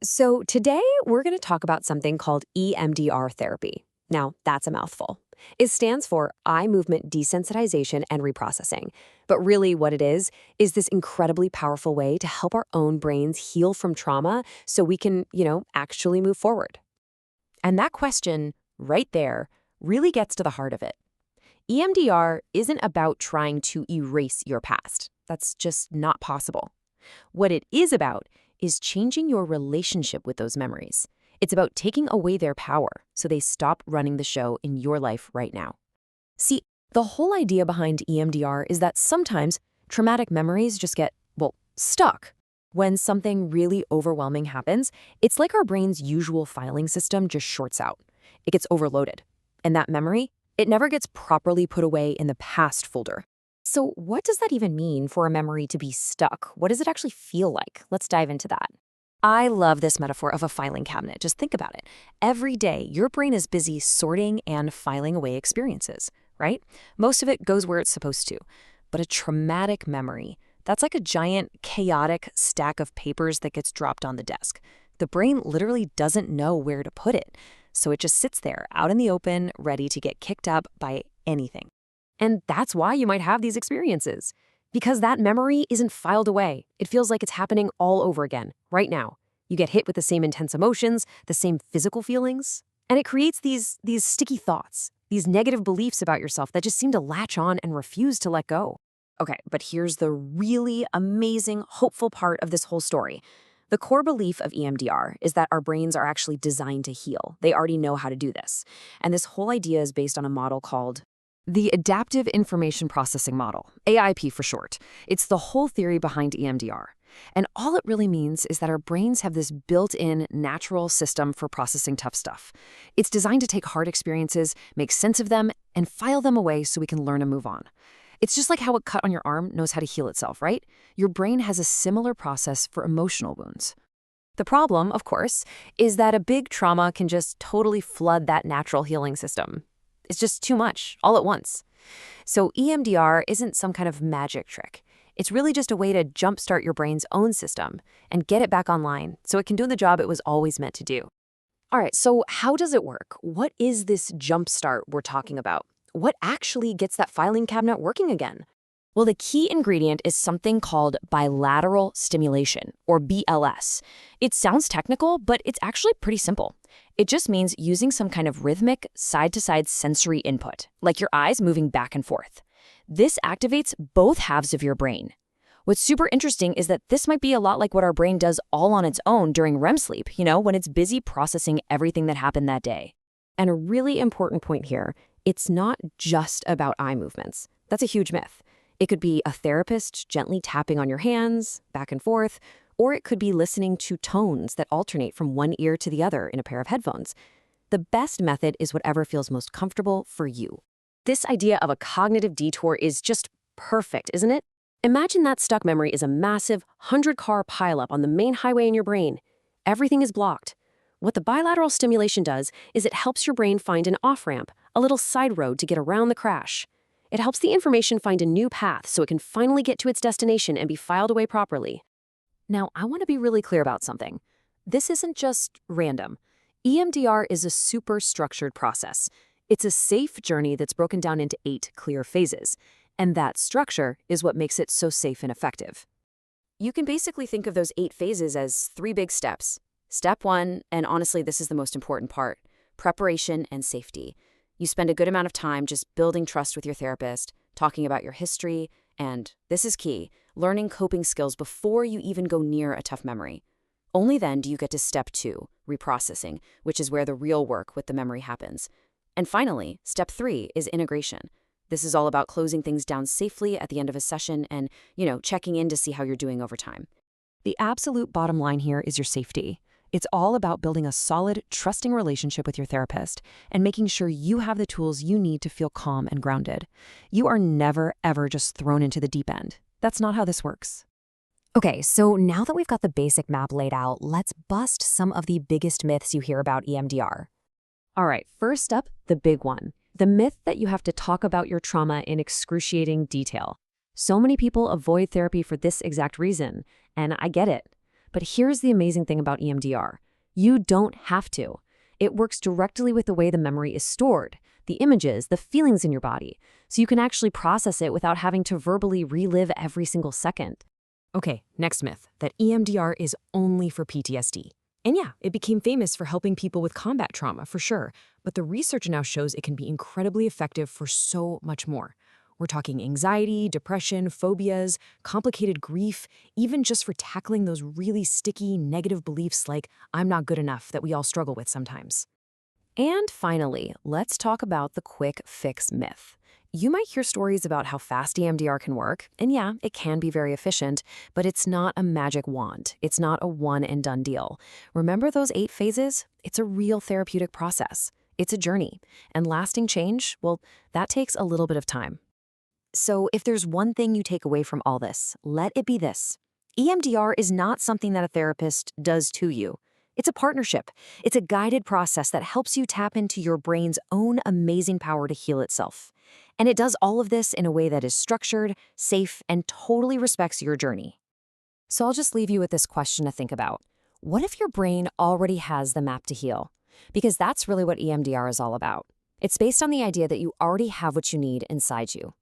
So, today we're going to talk about something called EMDR therapy. Now, that's a mouthful. It stands for eye movement desensitization and reprocessing. But really, what it is this incredibly powerful way to help our own brains heal from trauma so we can, actually move forward. And that question, right there, really gets to the heart of it. EMDR isn't about trying to erase your past. That's just not possible. What it is about is changing your relationship with those memories. It's about taking away their power so they stop running the show in your life right now. See, the whole idea behind EMDR is that sometimes traumatic memories just get, stuck. When something really overwhelming happens, it's like our brain's usual filing system just shorts out. It gets overloaded. And that memory, it never gets properly put away in the past folder. So what does that even mean for a memory to be stuck? What does it actually feel like? Let's dive into that. I love this metaphor of a filing cabinet. Just think about it. Every day, your brain is busy sorting and filing away experiences, right? Most of it goes where it's supposed to. But a traumatic memory, that's like a giant, chaotic stack of papers that gets dropped on the desk. The brain literally doesn't know where to put it. So it just sits there, out in the open, ready to get kicked up by anything. And that's why you might have these experiences. Because that memory isn't filed away. It feels like it's happening all over again, right now. You get hit with the same intense emotions, the same physical feelings, and it creates these sticky thoughts, these negative beliefs about yourself that just seem to latch on and refuse to let go. Okay, but here's the really amazing, hopeful part of this whole story. The core belief of EMDR is that our brains are actually designed to heal. They already know how to do this. And this whole idea is based on a model called the Adaptive Information Processing Model, AIP for short. It's the whole theory behind EMDR. And all it really means is that our brains have this built-in natural system for processing tough stuff. It's designed to take hard experiences, make sense of them, and file them away so we can learn and move on. It's just like how a cut on your arm knows how to heal itself, right? Your brain has a similar process for emotional wounds. The problem, of course, is that a big trauma can just totally flood that natural healing system. It's just too much, all at once. So EMDR isn't some kind of magic trick. It's really just a way to jumpstart your brain's own system and get it back online so it can do the job it was always meant to do. All right, so how does it work? What is this jumpstart we're talking about? What actually gets that filing cabinet working again? Well, the key ingredient is something called bilateral stimulation, or BLS. It sounds technical, but it's actually pretty simple. It just means using some kind of rhythmic, side-to-side sensory input, like your eyes moving back and forth. This activates both halves of your brain. What's super interesting is that this might be a lot like what our brain does all on its own during REM sleep, when it's busy processing everything that happened that day. And a really important point here, it's not just about eye movements. That's a huge myth. It could be a therapist gently tapping on your hands, back and forth, or it could be listening to tones that alternate from one ear to the other in a pair of headphones. The best method is whatever feels most comfortable for you. This idea of a cognitive detour is just perfect, isn't it? Imagine that stuck memory is a massive 100-car pileup on the main highway in your brain. Everything is blocked. What the bilateral stimulation does is it helps your brain find an off-ramp, a little side road to get around the crash. It helps the information find a new path so it can finally get to its destination and be filed away properly. Now, I want to be really clear about something. This isn't just random. EMDR is a super structured process. It's a safe journey that's broken down into 8 clear phases. And that structure is what makes it so safe and effective. You can basically think of those 8 phases as 3 big steps. Step 1, and honestly, this is the most important part, preparation and safety. You spend a good amount of time just building trust with your therapist, talking about your history, and, this is key, learning coping skills before you even go near a tough memory. Only then do you get to step 2, reprocessing, which is where the real work with the memory happens. And finally, step 3 is integration. This is all about closing things down safely at the end of a session and, checking in to see how you're doing over time. The absolute bottom line here is your safety. It's all about building a solid, trusting relationship with your therapist and making sure you have the tools you need to feel calm and grounded. You are never, ever just thrown into the deep end. That's not how this works. Okay, so now that we've got the basic map laid out, let's bust some of the biggest myths you hear about EMDR. All right, first up, the big one. The myth that you have to talk about your trauma in excruciating detail. So many people avoid therapy for this exact reason, and I get it. But here's the amazing thing about EMDR. You don't have to. It works directly with the way the memory is stored, the images, the feelings in your body, so you can actually process it without having to verbally relive every single second. Okay, next myth, that EMDR is only for PTSD. And yeah, it became famous for helping people with combat trauma, for sure, but the research now shows it can be incredibly effective for so much more. We're talking anxiety, depression, phobias, complicated grief, even just for tackling those really sticky, negative beliefs like, I'm not good enough, that we all struggle with sometimes. And finally, let's talk about the quick fix myth. You might hear stories about how fast EMDR can work, and yeah, it can be very efficient, but it's not a magic wand. It's not a one and done deal. Remember those 8 phases? It's a real therapeutic process. It's a journey, and lasting change, well, that takes a little bit of time. So if there's one thing you take away from all this, let it be this. EMDR is not something that a therapist does to you. It's a partnership. It's a guided process that helps you tap into your brain's own amazing power to heal itself. And it does all of this in a way that is structured, safe, and totally respects your journey. So I'll just leave you with this question to think about. What if your brain already has the map to heal? Because that's really what EMDR is all about. It's based on the idea that you already have what you need inside you.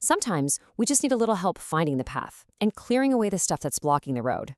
Sometimes we just need a little help finding the path and clearing away the stuff that's blocking the road.